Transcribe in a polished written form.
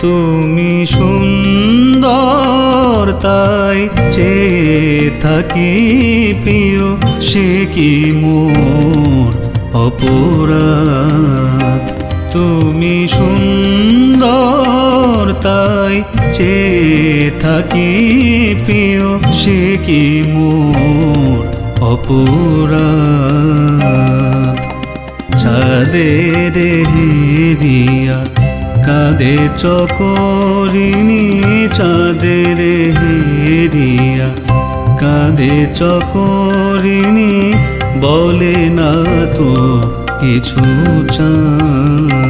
তুমি সুন্দর তাই চেয়ে থাকি প্রিয়, সে কি মোর অপরাধ। তুমি সুন্দর তাই চেয়ে থাকি প্রিয়, সে কি মোর অপরাধ। চাঁদের হেরিয়া কাঁদে চকরিণী, চাঁদের হেরিয়া কাঁদে চকরিণী, বলে না তো কিছু চাঁদ।